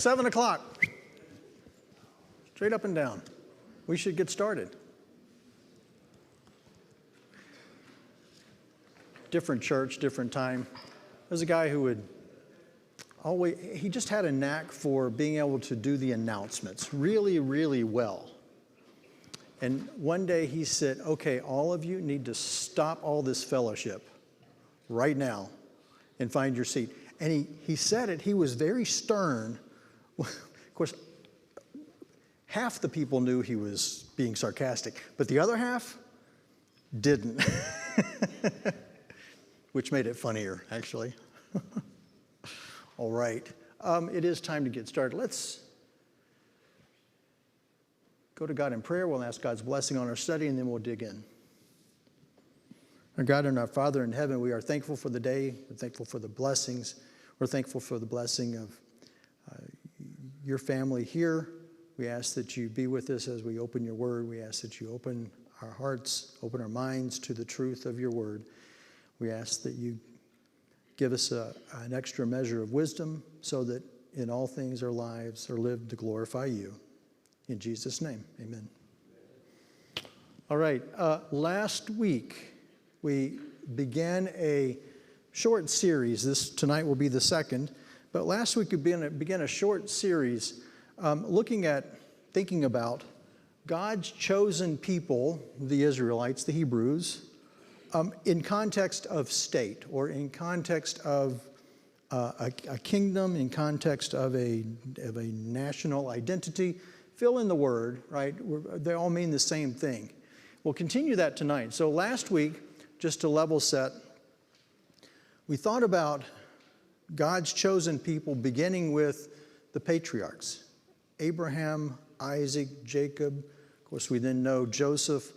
7 o'clock. Straight up and down. We should get started. Different church, different time. There's a guy who would he just had a knack for being able to do the announcements really, really well. And one day he said, okay, all of you need to stop all this fellowship right now and find your seat. And he said it, he was very stern. Of course, half the people knew he was being sarcastic, but the other half didn't, which made it funnier, actually. All right, it is time to get started. Let's go to God in prayer. We'll ask God's blessing on our study, and then we'll dig in. Our God and our Father in heaven, we are thankful for the day. We're thankful for the blessings. We're thankful for the blessing of your family here. We ask that you be with us as we open your word. We ask that you open our hearts, open our minds to the truth of your word. We ask that you give us an extra measure of wisdom so that in all things our lives are lived to glorify you. In Jesus' name, amen. All right, last week we began a short series. Tonight will be the second, but last week we began a short series thinking about God's chosen people, the Israelites, the Hebrews, in context of state, or in context of a kingdom, in context of a national identity. Fill in the word, right? They all mean the same thing. We'll continue that tonight. So last week, just to level set, we thought about God's chosen people beginning with the patriarchs, Abraham, Isaac, Jacob. Of course, we then know Joseph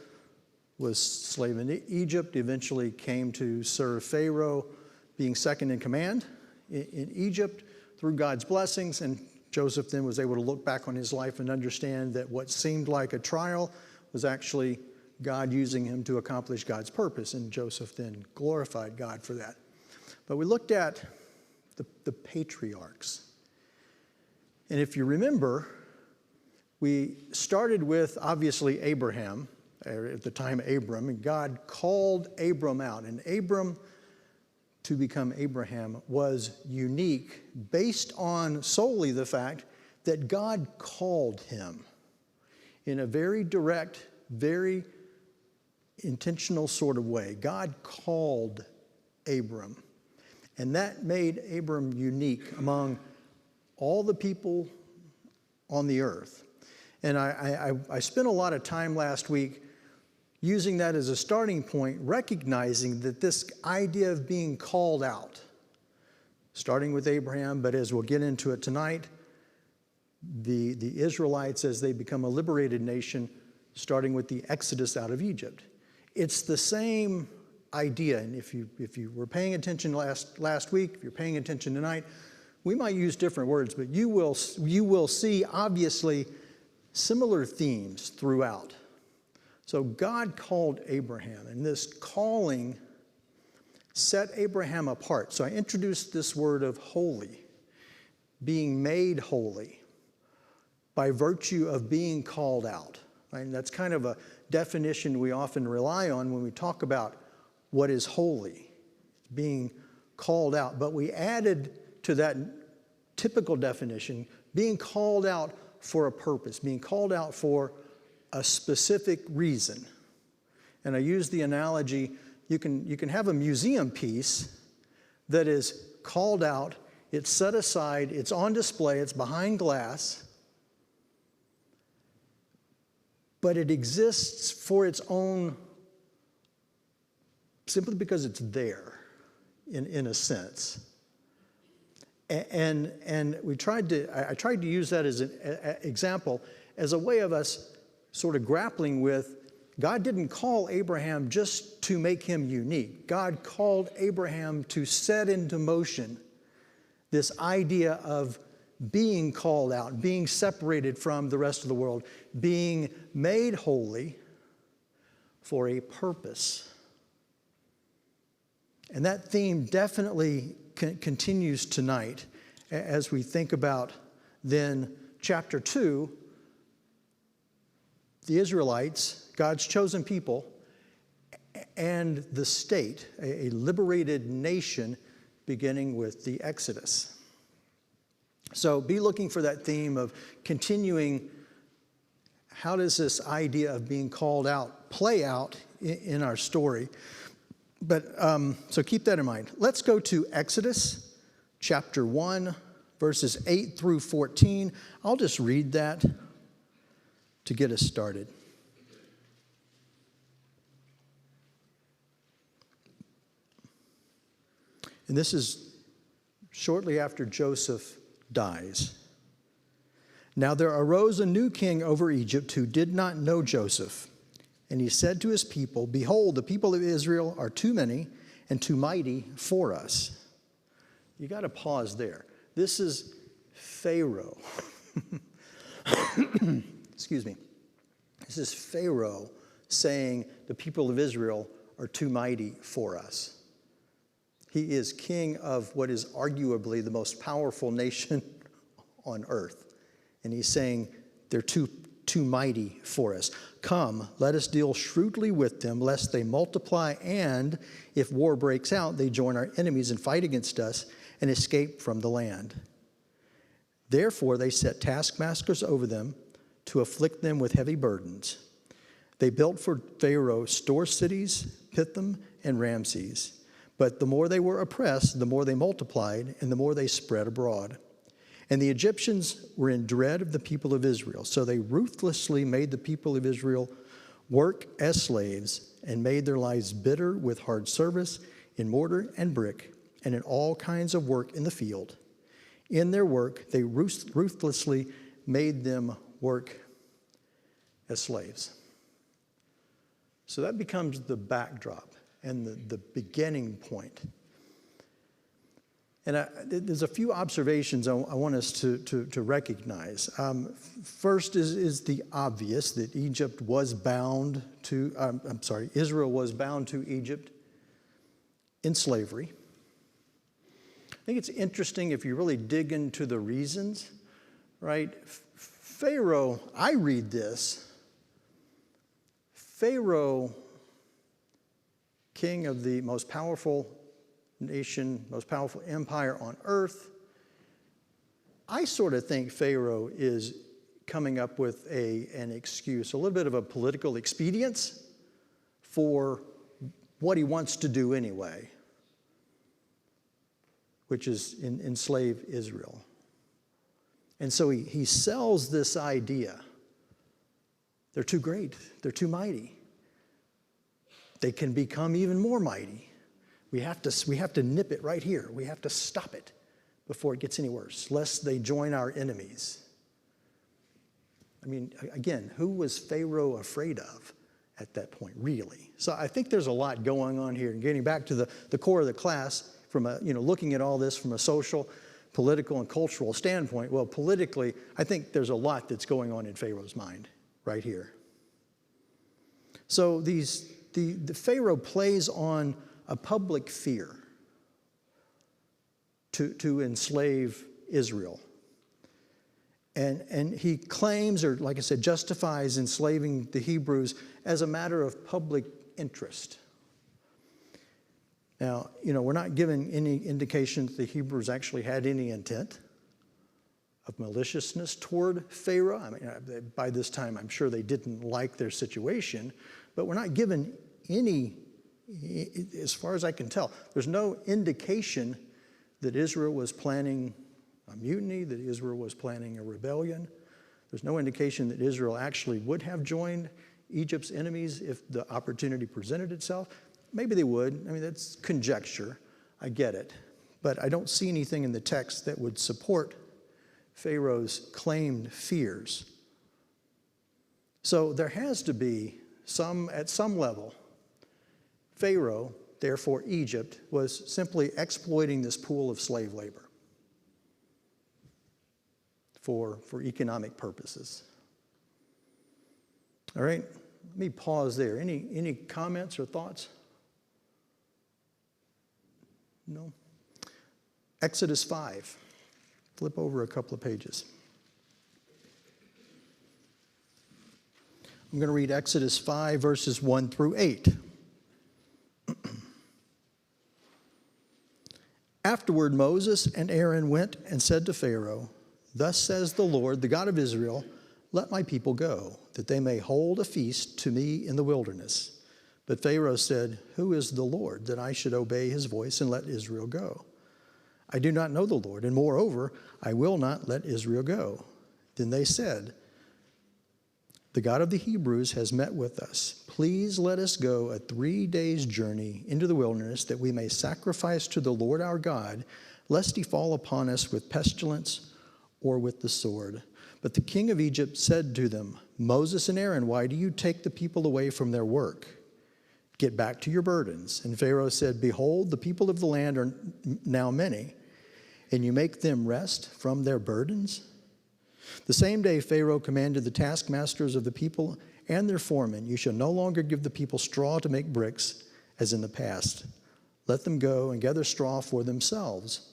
was slave in Egypt, eventually came to serve Pharaoh, being second in command in Egypt through God's blessings. And Joseph then was able to look back on his life and understand that what seemed like a trial was actually God using him to accomplish God's purpose. And Joseph then glorified God for that. But we looked at the patriarchs. And if you remember, we started with, obviously, Abraham, at the time Abram, and God called Abram out. And Abram, to become Abraham, was unique based on solely the fact that God called him in a very direct, very intentional sort of way. God called Abram. And that made Abram unique among all the people on the earth. And I spent a lot of time last week using that as a starting point, recognizing that this idea of being called out, starting with Abraham, but as we'll get into it tonight, the Israelites as they become a liberated nation, starting with the Exodus out of Egypt. It's the same idea, and if you were paying attention last week, if you're paying attention tonight, we might use different words, but you will see obviously similar themes throughout. So God called Abraham, and this calling set Abraham apart. So I introduced this word of holy, being made holy by virtue of being called out. Right? And that's kind of a definition we often rely on when we talk about what is holy, being called out. But we added to that typical definition, being called out for a purpose, being called out for a specific reason. And I use the analogy, you can have a museum piece that is called out, it's set aside, it's on display, it's behind glass, but it exists for its own, simply because it's there, in a sense. And I tried to use that as an example, as a way of us sort of grappling with, God didn't call Abraham just to make him unique. God called Abraham to set into motion this idea of being called out, being separated from the rest of the world, being made holy for a purpose. And that theme definitely continues tonight as we think about then chapter 2, the Israelites, God's chosen people, and the state, a liberated nation, beginning with the Exodus. So be looking for that theme of continuing. How does this idea of being called out play out in our story? But so keep that in mind. Let's go to Exodus chapter 1, verses 8 through 14. I'll just read that to get us started. And this is shortly after Joseph dies. Now there arose a new king over Egypt who did not know Joseph. And he said to his people, "Behold, the people of Israel are too many and too mighty for us." You got to pause there. This is Pharaoh. Excuse me. This is Pharaoh saying the people of Israel are too mighty for us. He is king of what is arguably the most powerful nation on earth. And he's saying they're too mighty for us. Come, let us deal shrewdly with them, lest they multiply, and if war breaks out, they join our enemies and fight against us and escape from the land. Therefore, they set taskmasters over them to afflict them with heavy burdens. They built for Pharaoh store cities, Pithom and Ramses. But the more they were oppressed, the more they multiplied, and the more they spread abroad. And the Egyptians were in dread of the people of Israel. So they ruthlessly made the people of Israel work as slaves and made their lives bitter with hard service in mortar and brick and in all kinds of work in the field. In their work, they ruthlessly made them work as slaves. So that becomes the backdrop and the beginning point. And there's a few observations I want us to recognize. First is the obvious that Egypt was bound to, Israel was bound to Egypt in slavery. I think it's interesting if you really dig into the reasons, right? Pharaoh, I read this, Pharaoh, king of the most powerful nation, most powerful empire on earth. I sort of think Pharaoh is coming up with an excuse, a little bit of a political expedience for what he wants to do anyway, which is enslave Israel. And so he sells this idea. They're too great. They're too mighty. They can become even more mighty. We have to nip it right here. We have to stop it before it gets any worse, lest they join our enemies. I mean, again, who was Pharaoh afraid of at that point, really? So I think there's a lot going on here. And getting back to the core of the class, from looking at all this from a social, political, and cultural standpoint, well, politically, I think there's a lot that's going on in Pharaoh's mind right here. So the Pharaoh plays on a public fear to enslave Israel. And he claims, or like I said, justifies enslaving the Hebrews as a matter of public interest. Now, we're not given any indication that the Hebrews actually had any intent of maliciousness toward Pharaoh. I mean, by this time, I'm sure they didn't like their situation, but we're not given any, as far as I can tell, there's no indication that Israel was planning a mutiny, that Israel was planning a rebellion. There's no indication that Israel actually would have joined Egypt's enemies if the opportunity presented itself. Maybe they would. I mean, that's conjecture. I get it. But I don't see anything in the text that would support Pharaoh's claimed fears. So there has to be at some level, Pharaoh, therefore Egypt, was simply exploiting this pool of slave labor for economic purposes. All right, let me pause there. Any comments or thoughts? No? Exodus 5. Flip over a couple of pages. I'm going to read Exodus 5, verses 1 through 8. Afterward, Moses and Aaron went and said to Pharaoh, "Thus says the Lord, the God of Israel, let my people go, that they may hold a feast to me in the wilderness." But Pharaoh said, "Who is the Lord, that I should obey his voice and let Israel go? I do not know the Lord, and moreover, I will not let Israel go." Then they said, "The God of the Hebrews has met with us. Please let us go a 3 days' journey into the wilderness, that we may sacrifice to the Lord our God, lest he fall upon us with pestilence or with the sword." But the king of Egypt said to them, "Moses and Aaron, why do you take the people away from their work? Get back to your burdens." And Pharaoh said, "Behold, the people of the land are now many, and you make them rest from their burdens?" The same day Pharaoh commanded the taskmasters of the people and their foremen, "You shall no longer give the people straw to make bricks, as in the past. Let them go and gather straw for themselves.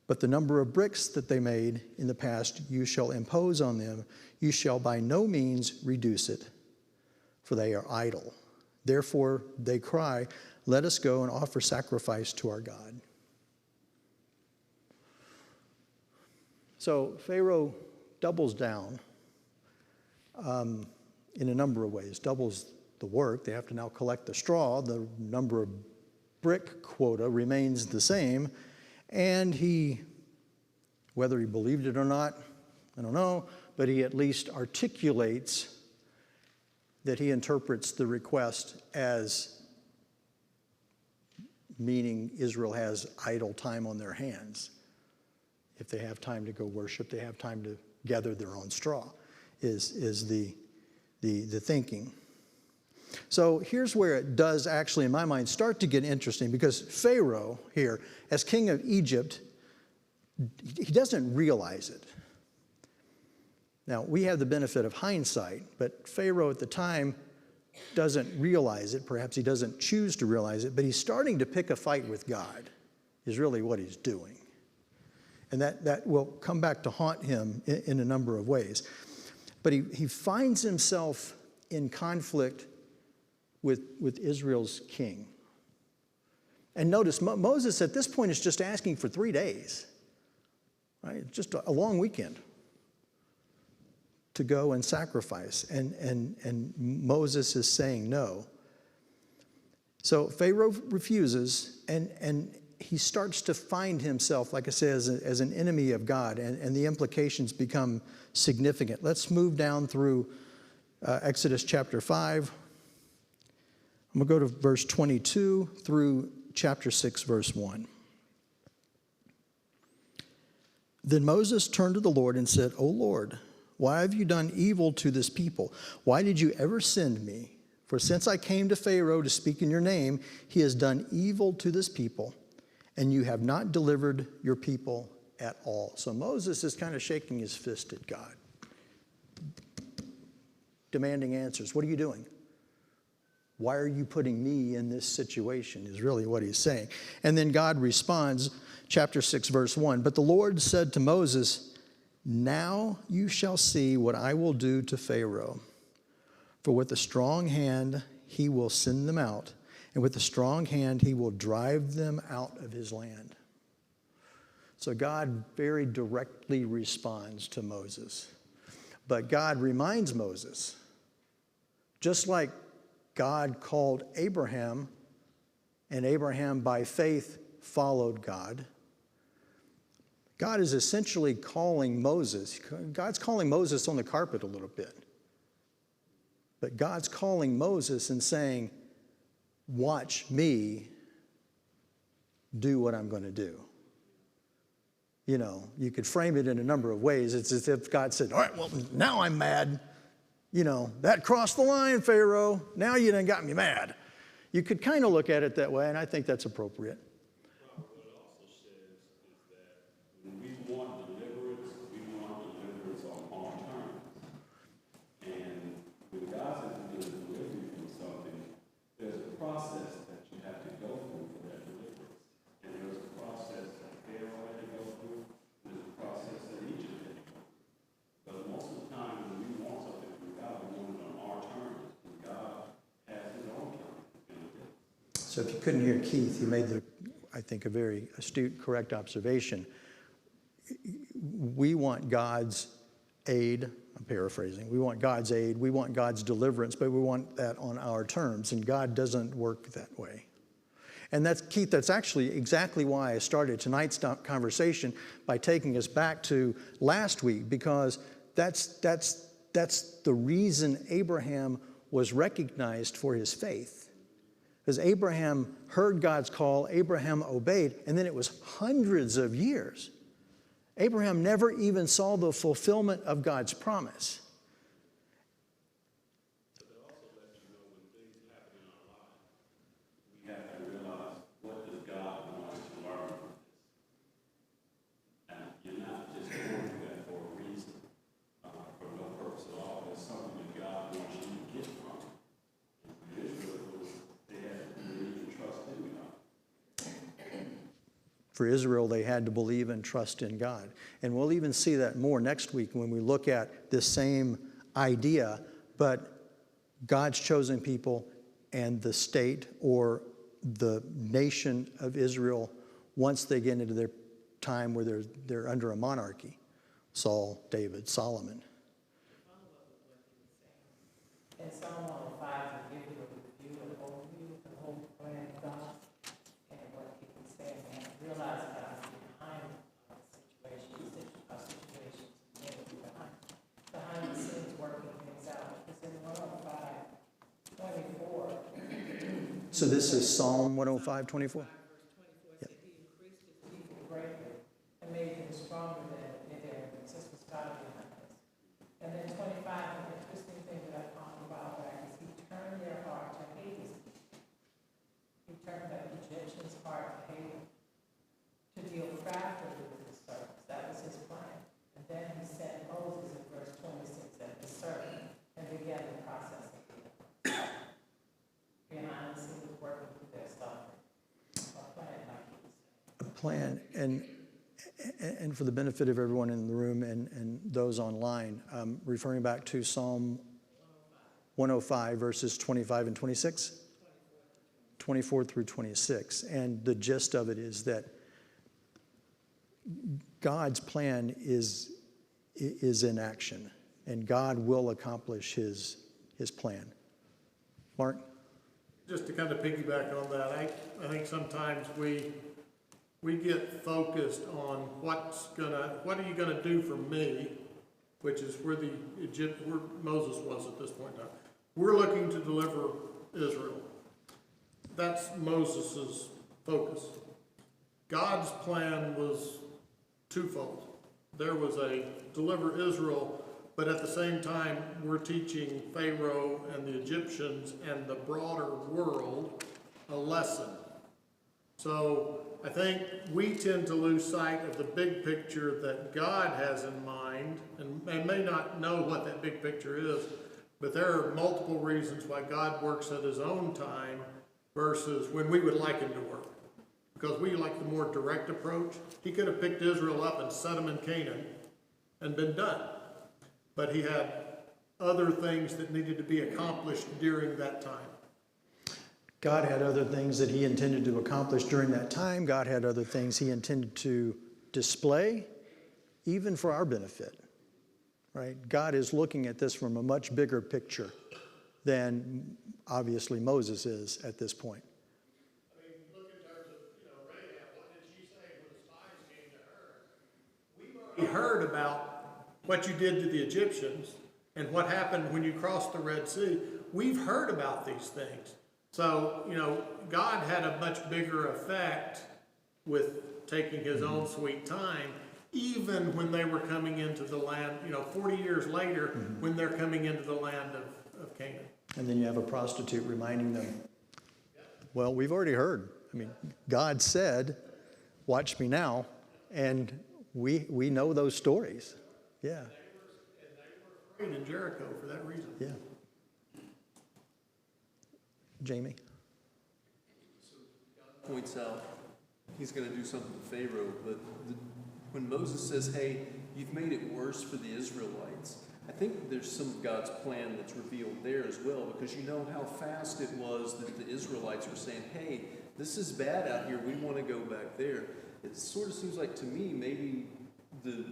But the number of bricks that they made in the past you shall impose on them. You shall by no means reduce it, for they are idle. Therefore they cry, 'Let us go and offer sacrifice to our God.'" So Pharaoh doubles down in a number of ways. Doubles the work. They have to now collect the straw. The number of brick quota remains the same. And he, whether he believed it or not, I don't know, but he at least articulates that he interprets the request as meaning Israel has idle time on their hands. If they have time to go worship, they have time to gather their own straw, is the thinking. So here's where it does actually, in my mind, start to get interesting, because Pharaoh here, as king of Egypt, he doesn't realize it. Now, we have the benefit of hindsight, but Pharaoh at the time doesn't realize it. Perhaps he doesn't choose to realize it, but he's starting to pick a fight with God, is really what he's doing. And that will come back to haunt him in a number of ways. But he finds himself in conflict with Israel's king. And notice, Moses at this point is just asking for 3 days, right? Just a long weekend to go and sacrifice. And Moses is saying no. So Pharaoh refuses, and he starts to find himself, like I say, as an enemy of God, and the implications become significant. Let's move down through Exodus chapter 5. I'm going to go to verse 22 through chapter 6, verse 1. Then Moses turned to the Lord and said, "O Lord, why have you done evil to this people? Why did you ever send me? For since I came to Pharaoh to speak in your name, he has done evil to this people, and you have not delivered your people at all." So Moses is kind of shaking his fist at God, demanding answers. What are you doing? Why are you putting me in this situation, is really what he's saying. And then God responds, chapter 6, verse 1. "But the Lord said to Moses, now you shall see what I will do to Pharaoh. For with a strong hand he will send them out, and with a strong hand he will drive them out of his land." So God very directly responds to Moses. But God reminds Moses, just like God called Abraham, and Abraham by faith followed God, God is essentially calling Moses. God's calling Moses on the carpet a little bit. But God's calling Moses and saying, watch me do what I'm going to do. You know, you could frame it in a number of ways. It's as if God said, all right, well, now I'm mad. You know, that crossed the line, Pharaoh. Now you done got me mad. You could kind of look at it that way, and I think that's appropriate. What it also says is that when we want deliverance on our terms. And when God says He's going to deliver you from something, there's a process that you have to go through for that deliverance. And there's a process that Pharaoh had to go through. There's a process that Egypt had to go through. But most of the time when we want something from God, we want it on our terms. So if you couldn't hear Keith, he made I think, a very astute, correct observation. We want God's aid. I'm paraphrasing. We want God's aid. We want God's deliverance, but we want that on our terms, and God doesn't work that way. And that's, Keith, that's actually exactly why I started tonight's conversation by taking us back to last week, because that's the reason Abraham was recognized for his faith. Because Abraham heard God's call, Abraham obeyed, and then it was hundreds of years. Abraham never even saw the fulfillment of God's promise. But it also lets you know when things happen in our lives, we have to realize, what does God want us to learn from this? And you're not just going through that for a reason, for no purpose at all. It's something that God wants you to get from it. They had to believe and trust in God. For Israel, they had to believe and trust in God. And we'll even see that more next week when we look at this same idea, but God's chosen people and the state or the nation of Israel, once they get into their time where they're under a monarchy, Saul, David, Solomon. In Psalm 105, we give you a review and overview of the whole plan of God and what he can say and realize God's behind situations, behind the scenes working things out. Because in 105:24, So this is Psalm 105:24? verse 24 said, he increased his people greatly and made them stronger than their existence God behind us. And then 25, an interesting thing that I found a while back is he turned their heart to hate his people. He turned the Egyptians' heart to hate him, to deal craftily with his servants. That was his plan. And then he sent Moses in verse 26 as his servant and began the process of healing. Behind the scenes working with their suffering. A plan, like he was saying. A plan. And for the benefit of everyone in the room and those online, referring back to Psalm 105, verses 25 and 26? 24 through 26. And the gist of it is that God's plan is in action, and God will accomplish his plan. Mark? Just to kind of piggyback on that, I think sometimes we get focused on what are you gonna do for me, which is where where Moses was at this point in time. We're looking to deliver Israel. That's Moses's focus. God's plan was twofold. There was a deliver Israel, but at the same time, we're teaching Pharaoh and the Egyptians and the broader world a lesson. So I think we tend to lose sight of the big picture that God has in mind, and may not know what that big picture is, but there are multiple reasons why God works at his own time versus when we would like him to work. Because we like the more direct approach. He could have picked Israel up and set them in Canaan and been done. But he had other things that needed to be accomplished during that time. God had other things that he intended to accomplish during that time. God had other things he intended to display, even for our benefit, right? God is looking at this from a much bigger picture than obviously Moses is at this point. I mean, look in terms of, Rahab, what did she say when the spies came to her? We've already heard about what you did to the Egyptians and what happened when you crossed the Red Sea. We've heard about these things. So, God had a much bigger effect with taking his own sweet time, even when they were coming into the land, 40 years later, when they're coming into the land of Canaan. And then you have a prostitute reminding them, well, we've already heard. I mean, God said, watch me now. And we know those stories. Yeah. And they were afraid in Jericho for that reason. Yeah. Jamie? So God points out he's going to do something to Pharaoh, but when Moses says, hey, you've made it worse for the Israelites, I think think there's some of God's plan that's revealed there as well, because you know how fast it was that the Israelites were saying, hey, this is bad out here, we want to go back there. It sort of seems like to me maybe the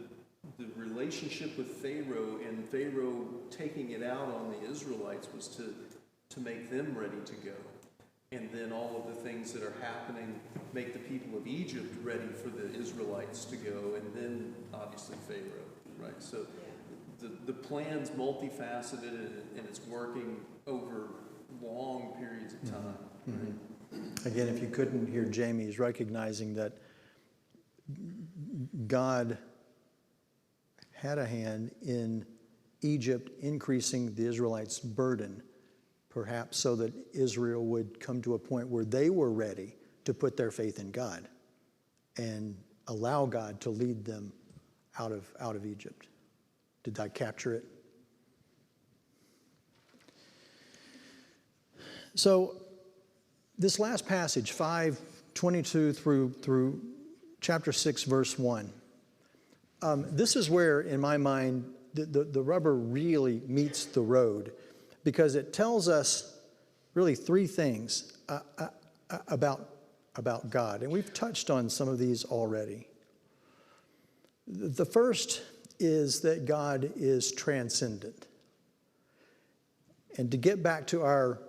relationship with Pharaoh and Pharaoh taking it out on the Israelites was to make them ready to go. And then all of the things that are happening make the people of Egypt ready for the Israelites to go, and then obviously Pharaoh, right? So the plan's multifaceted and it's working over long periods of time. Right? Again, if you couldn't hear Jamie, he's recognizing that God had a hand in Egypt increasing the Israelites' burden, perhaps so that Israel would come to a point where they were ready to put their faith in God and allow God to lead them out of Egypt. Did I capture it? So this last passage, 5:22 through chapter 6, verse 1, this is where, in my mind, the rubber really meets the road, because it tells us really three things about God. And we've touched on some of these already. The first is that God is transcendent. And to get back to our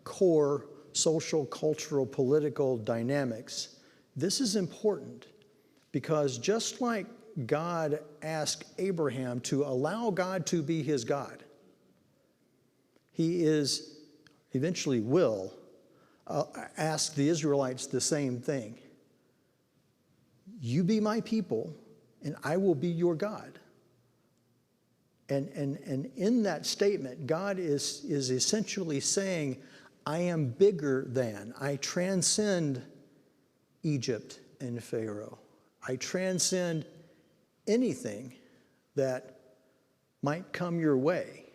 core social, cultural, political dynamics, this is important, because just like God asked Abraham to allow God to be his God, he eventually will ask the Israelites the same thing. You be my people, and I will be your God. And in that statement, God is essentially saying, I am bigger than, I transcend Egypt and Pharaoh. I transcend anything that might come your way.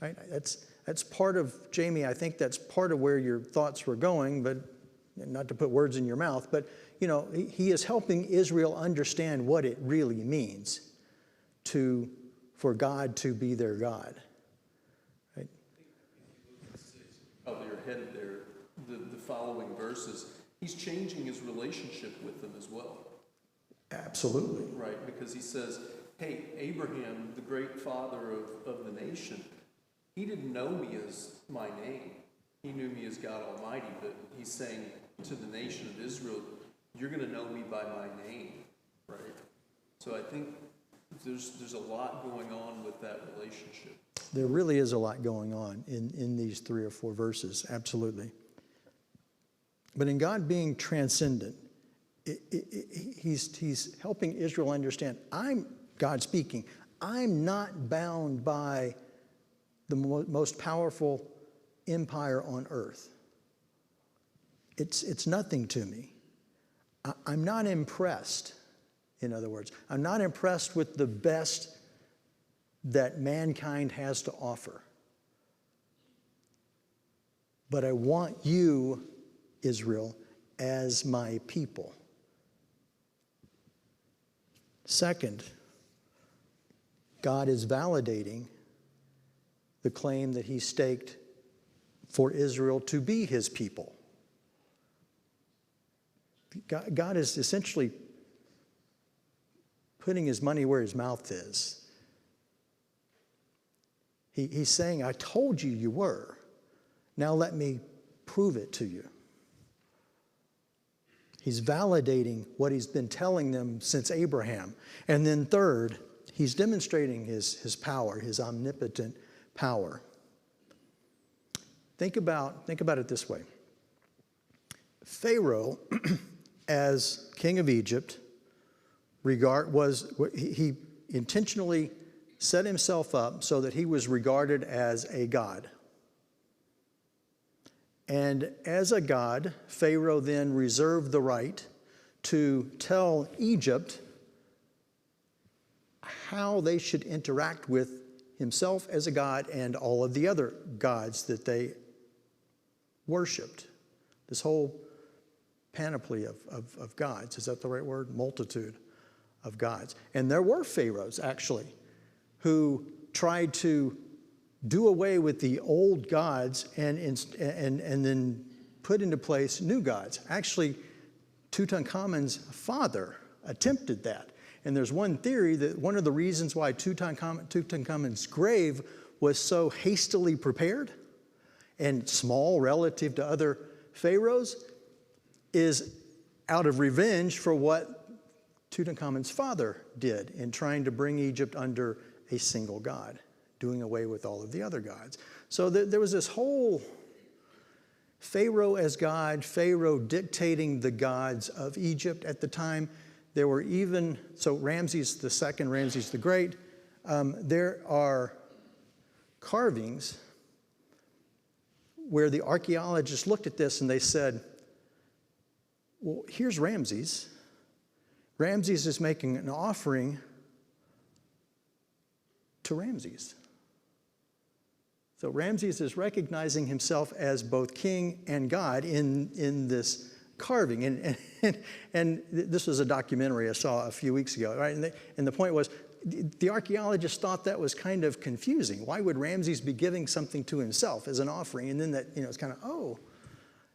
Right? That's part of, Jamie, I think that's part of where your thoughts were going, but not to put words in your mouth, but you know, he is helping Israel understand what it really means for God to be their God. Right? Probably you're headed there, the following verses, he's changing his relationship with them as well. Absolutely. Right, because he says, hey, Abraham, the great father of the nation, he didn't know me as my name. He knew me as God Almighty, but he's saying to the nation of Israel, you're going to know me by my name, right? So I think there's a lot going on with that relationship. There really is a lot going on in these 3 or 4 verses, absolutely. But in God being transcendent, he's helping Israel understand, God speaking, I'm not bound by the most powerful empire on earth. It's nothing to me. I'm not impressed, in other words. I'm not impressed with the best that mankind has to offer. But I want you, Israel, as my people. Second, God is validating the claim that he staked for Israel to be his people. God is essentially putting his money where his mouth is. He's saying, I told you you were. Now let me prove it to you. He's validating what he's been telling them since Abraham. And then third, he's demonstrating his power, his omnipotent power. Think about it this way. Pharaoh, as king of Egypt, he intentionally set himself up so that he was regarded as a god. And as a god, Pharaoh then reserved the right to tell Egypt how they should interact with himself as a god and all of the other gods that they worshipped. This whole panoply of gods. Is that the right word? Multitude of gods. And there were pharaohs, actually, who tried to do away with the old gods and then put into place new gods. Actually, Tutankhamun's father attempted that. And there's one theory that one of the reasons why Tutankhamun's grave was so hastily prepared and small relative to other pharaohs is out of revenge for what Tutankhamun's father did in trying to bring Egypt under a single god, doing away with all of the other gods. So there was this whole Pharaoh as God, Pharaoh dictating the gods of Egypt at the time. There were even, so Ramses II, Ramses the Great, there are carvings where the archaeologists looked at this and they said, well, here's Ramses. Ramses is making an offering to Ramses. So Ramses is recognizing himself as both king and God in this carving. And this was a documentary I saw a few weeks ago, right? And the point was, the archaeologists thought that was kind of confusing. Why would Ramses be giving something to himself as an offering? And then that, it's kind of, oh.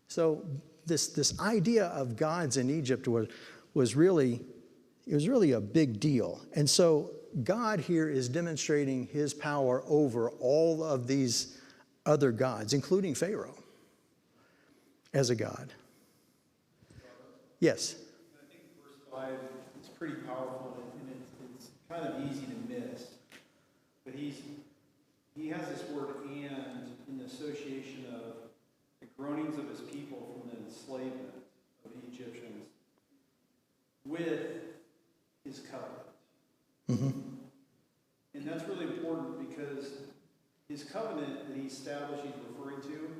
So this idea of gods in Egypt was really a big deal. And so God here is demonstrating his power over all of these other gods, including Pharaoh, as a god. Yes? I think verse 5 is pretty powerful, and it's kind of easy to miss. But he has this word "and" in association of the groanings of his people from the enslavement of the Egyptians with his covenant. Mm-hmm. And that's really important because his covenant that he established, he's referring to,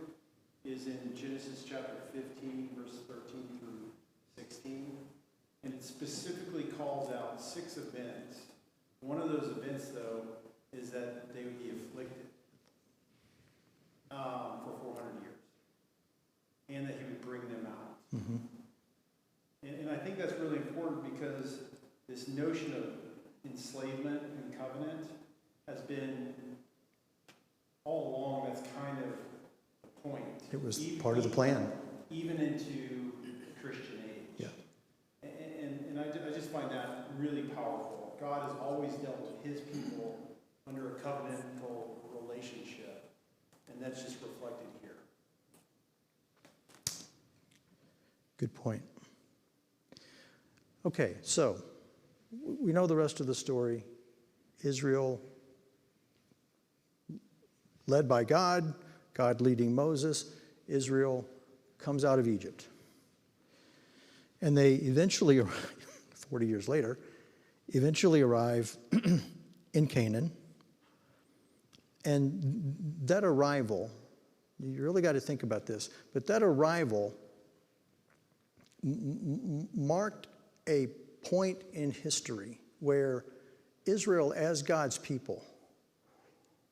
is in Genesis chapter 15, verse 13 through 16. And it specifically calls out 6 events. One of those events, though, is that they would be afflicted for 400 years. And that he would bring them out. Mm-hmm. And I think that's really important because this notion of enslavement and covenant has been all along, that's kind of the point. It was part of the plan. Even into the Christian age. Yeah. And I just find that really powerful. God has always dealt with his people under a covenantal relationship. And that's just reflected here. Good point. Okay, so we know the rest of the story. Israel, led by God, God leading Moses, Israel comes out of Egypt. And they eventually, 40 years later, arrive in Canaan. And that arrival, you really got to think about this, but that arrival marked a point in history where Israel, as God's people,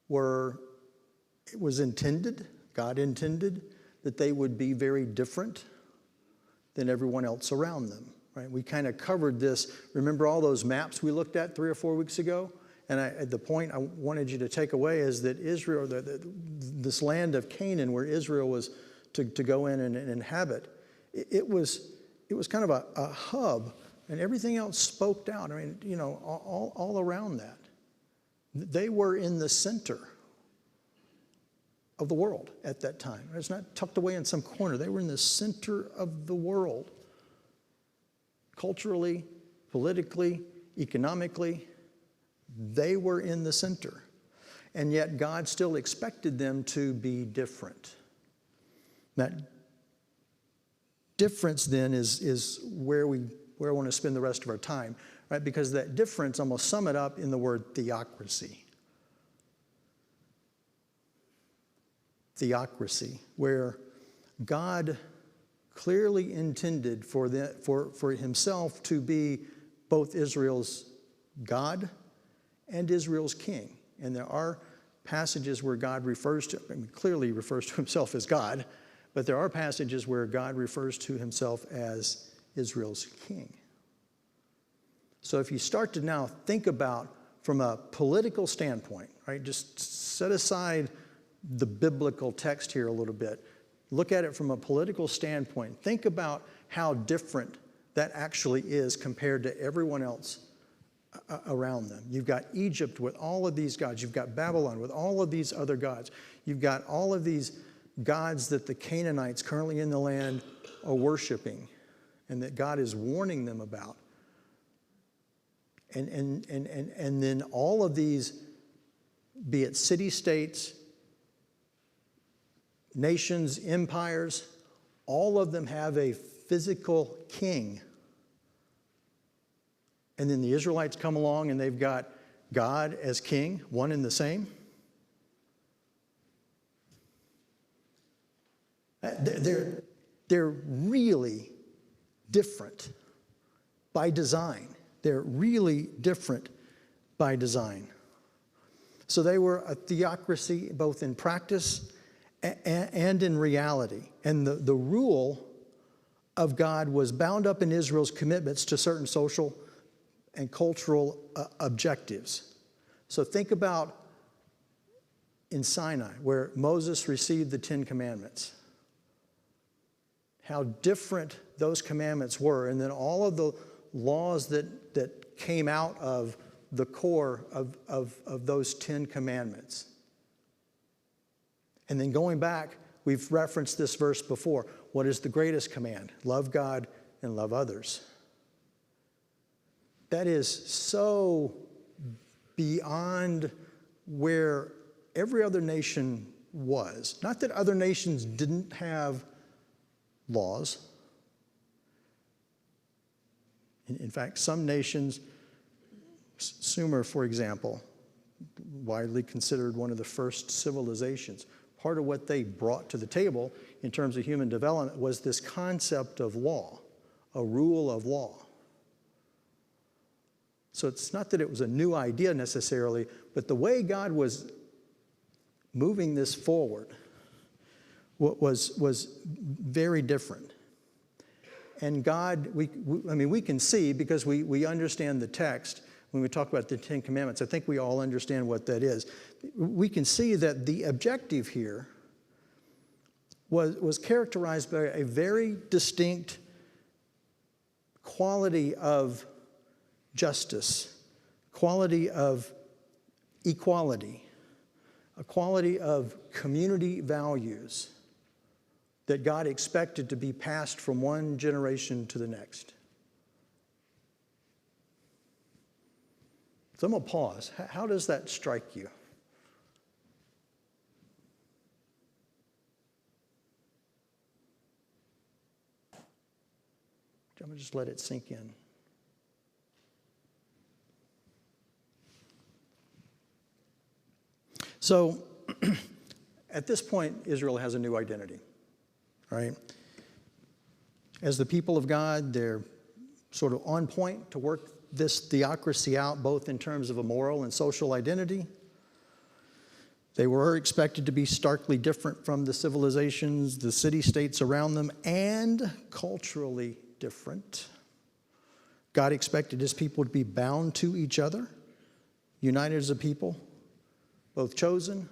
it was intended, God intended, that they would be very different than everyone else around them, right? We kind of covered this. Remember all those maps we looked at 3 or 4 weeks ago? And the point I wanted you to take away is that Israel, this land of Canaan where Israel was to go in and inhabit, it was kind of a hub, and everything else spoked out. I mean, all around that. They were in the center of the world at that time. It's not tucked away in some corner. They were in the center of the world. Culturally, politically, economically, they were in the center. And yet God still expected them to be different. That difference then is where I want to spend the rest of our time, right? Because that difference, I'm going to sum it up in the word theocracy. Theocracy, where God clearly intended for himself to be both Israel's God and Israel's king. And there are passages where God clearly refers to himself as God, but there are passages where God refers to himself as Israel's king. So if you start to now think about from a political standpoint, right? Just set aside the biblical text here a little bit. Look at it from a political standpoint. Think about how different that actually is compared to everyone else around them. You've got Egypt with all of these gods. You've got Babylon with all of these other gods. You've got all of these gods that the Canaanites currently in the land are worshiping and that God is warning them about. And then all of these, be it city-states, nations, empires, all of them have a physical king. And then the Israelites come along and they've got God as king, one and the same. They're really different by design. They're really different by design. So they were a theocracy both in practice and in reality. And the rule of God was bound up in Israel's commitments to certain social and cultural objectives. So think about in Sinai, where Moses received the 10 Commandments, how different those commandments were, and then all of the laws that came out of the core of those 10 Commandments. And then going back, we've referenced this verse before. What is the greatest command? Love God and love others. That is so beyond where every other nation was. Not that other nations didn't have laws. In fact, some nations, Sumer, for example, widely considered one of the first civilizations. Part of what they brought to the table in terms of human development was this concept of law, a rule of law. So it's not that it was a new idea necessarily, but the way God was moving this forward was very different. And God, we can see, because we understand the text when we talk about the 10 Commandments. I think we all understand what that is. We can see that the objective here was characterized by a very distinct quality of justice, quality of equality, a quality of community values that God expected to be passed from one generation to the next. So I'm going to pause. How does that strike you? I'm going to just let it sink in. So at this point, Israel has a new identity, right? As the people of God, they're sort of on point to work this theocracy out, both in terms of a moral and social identity. They were expected to be starkly different from the civilizations, the city-states around them, and culturally different. God expected his people to be bound to each other, united as a people, both chosen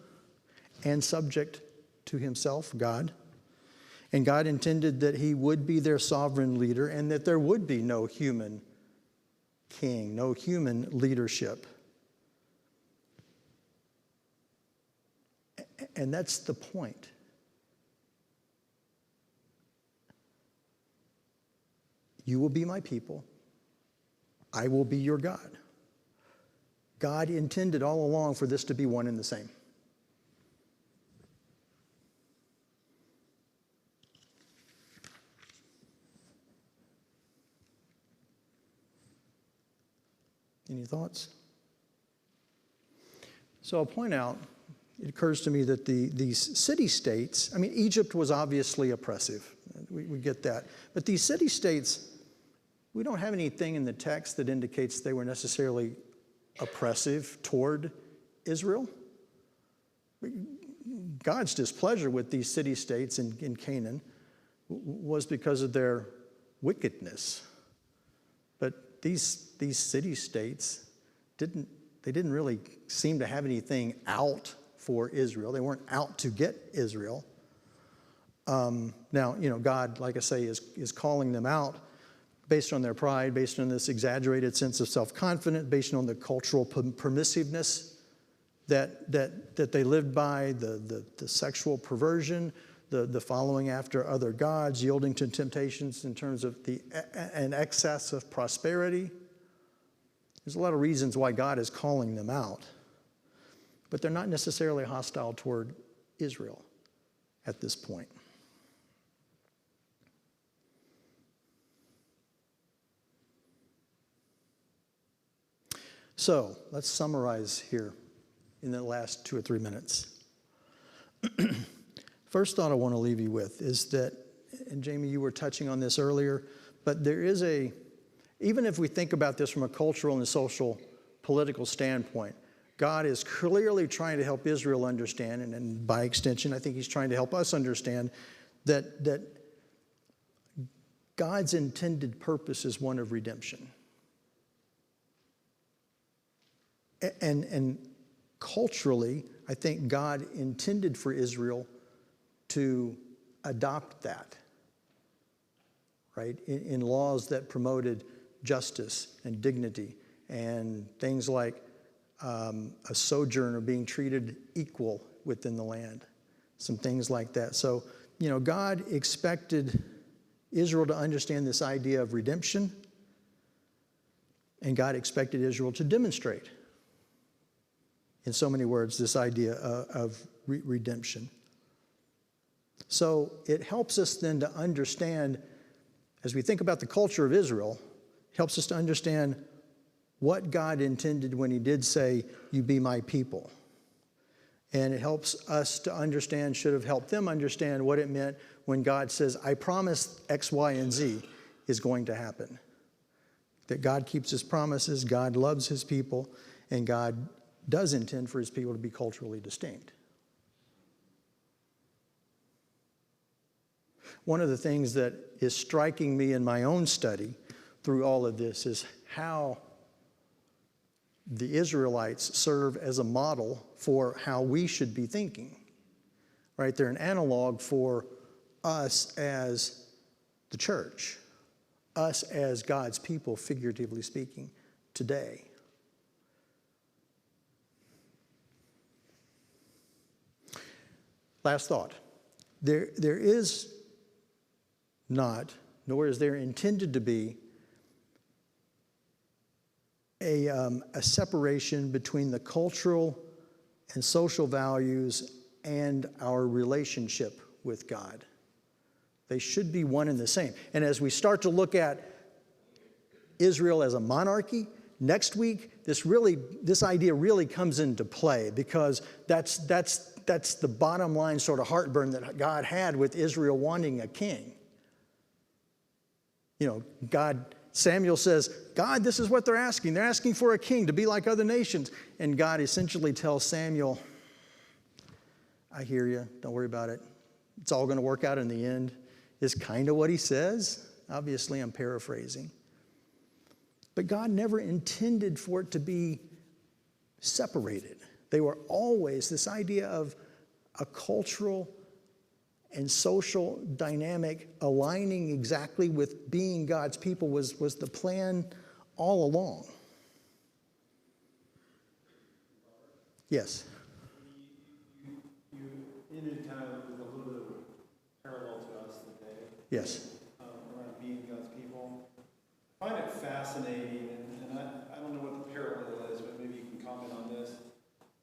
and subject to himself, God. And God intended that he would be their sovereign leader and that there would be no human king, no human leadership. And that's the point. You will be my people. I will be your God. God intended all along for this to be one and the same. Any thoughts? So I'll point out, it occurs to me that these city-states, Egypt was obviously oppressive. We get that. But these city-states, we don't have anything in the text that indicates they were necessarily oppressive toward Israel. God's displeasure with these city-states in Canaan was because of their wickedness. But these city-states didn't They didn't really seem to have anything out for Israel. They weren't out to get Israel. Now, God, like I say, is calling them out based on their pride, based on this exaggerated sense of self-confidence, based on the cultural permissiveness that they lived by, the sexual perversion, the following after other gods, yielding to temptations in terms of an excess of prosperity. There's a lot of reasons why God is calling them out, but they're not necessarily hostile toward Israel at this point. So let's summarize here in the last 2 or 3 minutes. First thought I want to leave you with is that, and Jamie, you were touching on this earlier, but there is even if we think about this from a cultural and social political standpoint, God is clearly trying to help Israel understand, and by extension, I think he's trying to help us understand that God's intended purpose is one of redemption. And culturally, I think God intended for Israel to adopt that, right? In laws that promoted justice and dignity and things like a sojourner being treated equal within the land, some things like that. So, God expected Israel to understand this idea of redemption, and God expected Israel to demonstrate, in so many words, this idea of redemption. So it helps us then to understand, as we think about the culture of Israel, it helps us to understand what God intended when he did say, "You be my people." And it helps us to understand, should have helped them understand what it meant when God says, "I promise X, Y, and Z is going to happen." That God keeps his promises, God loves his people, and God does intend for his people to be culturally distinct. One of the things that is striking me in my own study through all of this is how the Israelites serve as a model for how we should be thinking, right? They're an analog for us as the church, us as God's people, figuratively speaking, today. Last thought. There is not, nor is there intended to be, a separation between the cultural and social values and our relationship with God. They should be one and the same. And as we start to look at Israel as a monarchy, next week, this idea really comes into play, because that's the bottom line sort of heartburn that God had with Israel wanting a king. Samuel says, "God, this is what they're asking. They're asking for a king to be like other nations." And God essentially tells Samuel, "I hear you. Don't worry about it. It's all going to work out in the end," is kind of what he says. Obviously, I'm paraphrasing. But God never intended for it to be separated. They were always, this idea of a cultural and social dynamic aligning exactly with being God's people was the plan all along. Yes? You ended kind of with a little bit of a parallel to us today. Yes. Around being God's people. I find it fascinating, and I don't know what the parallel is, but maybe you can comment on this.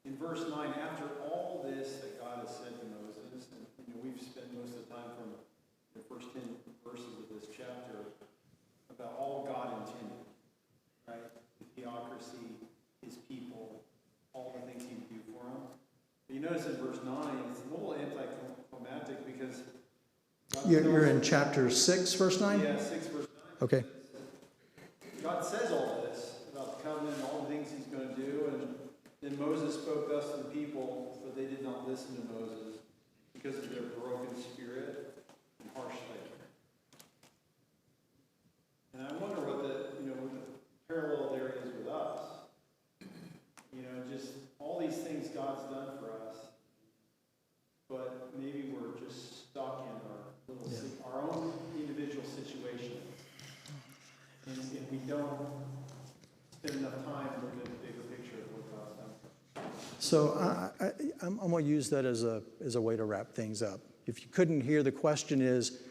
In verse 9, after all this that God has said to Moses, and we've spent most of the time from the first 10 verses of this chapter about all God intended, right? The theocracy, his people, all the things he would do for them. But you notice in verse 9, it's a little anticlimactic because You're in chapter 6, verse 9? Yeah, 6 verse 9. Okay. God says all this about the covenant and all the things he's going to do, and then Moses spoke thus to the people, but they did not listen to Moses because of their broken spirit and harsh labor. And I wonder what the parallel there is with us. we don't spend enough time looking at the bigger picture of what God's done. So I'm going to use that as a way to wrap things up. If you couldn't hear, the question is,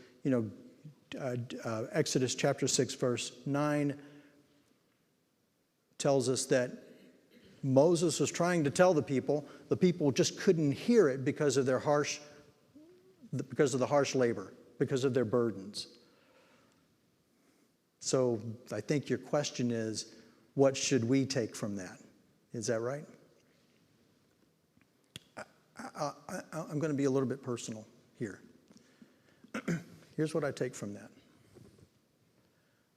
Exodus chapter 6, verse 9 tells us that Moses was trying to tell the people just couldn't hear it because of the harsh labor, because of their burdens. So I think your question is, what should we take from that? Is that right? I'm going to be a little bit personal here. Here's what I take from that.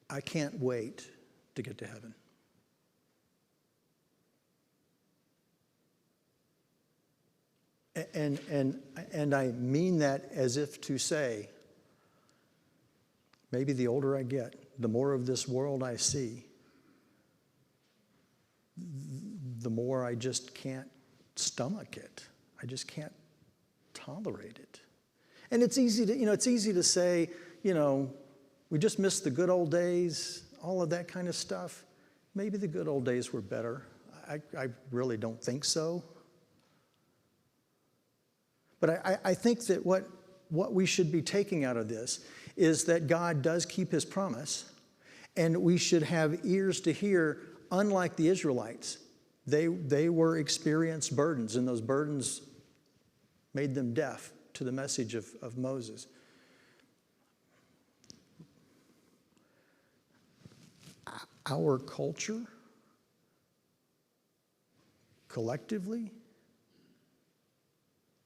I can't wait to get to heaven. And I mean that as if to say, maybe the older I get, the more of this world I see, the more I just can't stomach it. I just can't tolerate it. And it's easy to say, we just miss the good old days, all of that kind of stuff. Maybe the good old days were better. I really don't think so. But I think that what we should be taking out of this is that God does keep his promise, and we should have ears to hear, unlike the Israelites. They were experienced burdens, and those burdens made them deaf to the message of Moses. Our culture, collectively,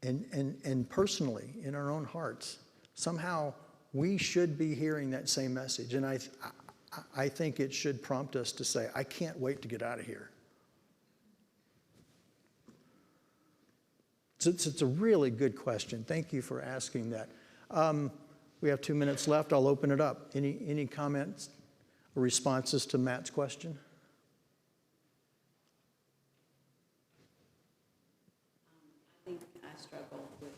and personally, in our own hearts, somehow we should be hearing that same message. And I think it should prompt us to say, I can't wait to get out of here. It's a really good question. Thank you for asking that. We have 2 minutes left. I'll open it up. Any comments or responses to Matt's question? I think I struggle with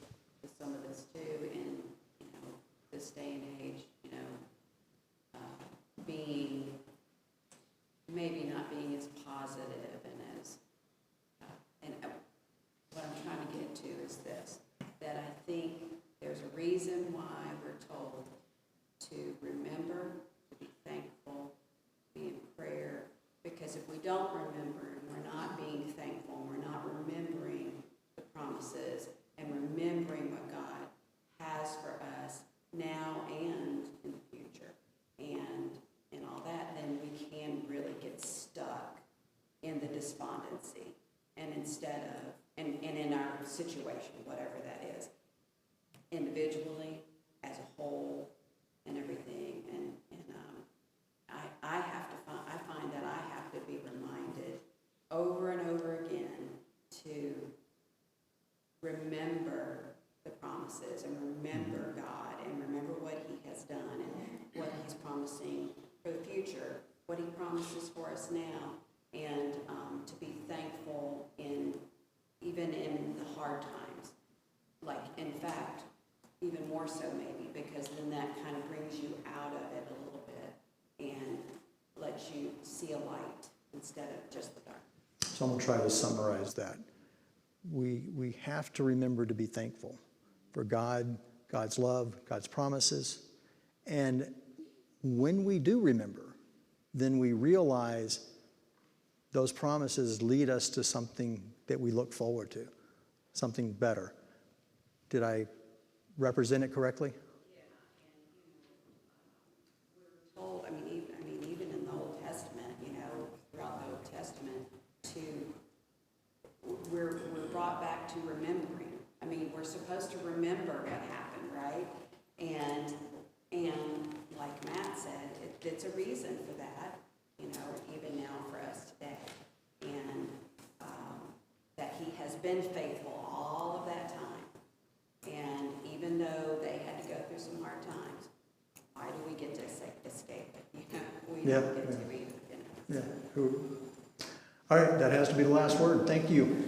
some of this too, in this day and age. Maybe not being as positive and as what I'm trying to get to is this: that I think there's a reason why we're told to remember, to be thankful, be in prayer. Because if we don't remember and we're not being thankful, we're not remembering the promises and remembering what God has for us now and in the future and all that, then we can really get stuck in the despondency. And instead of, and in our situation, whatever that is, individually, as a whole, and everything, I find that I have to be reminded over and over again to remember the promises and remember God and remember what he has done and what he's promising for the future, what he promises for us now, and to be thankful even in the hard times. Like, in fact, even more so maybe, because then that kind of brings you out of it a little bit and lets you see a light instead of just the dark. So I'm going to try to summarize that. We have to remember to be thankful for God, God's love, God's promises. And when we do remember, then we realize those promises lead us to something that we look forward to, something better. Did I represent it correctly? Yeah, and we're told. Even in the Old Testament, throughout the Old Testament, we're brought back to remembering. We're supposed to remember what happened, right? And like Matt said, it's a reason for that, even now for us today, and that he has been faithful all of that time. And even though they had to go through some hard times, why do we get to escape it? We don't get to either. Yeah. All right, that has to be the last word. Thank you.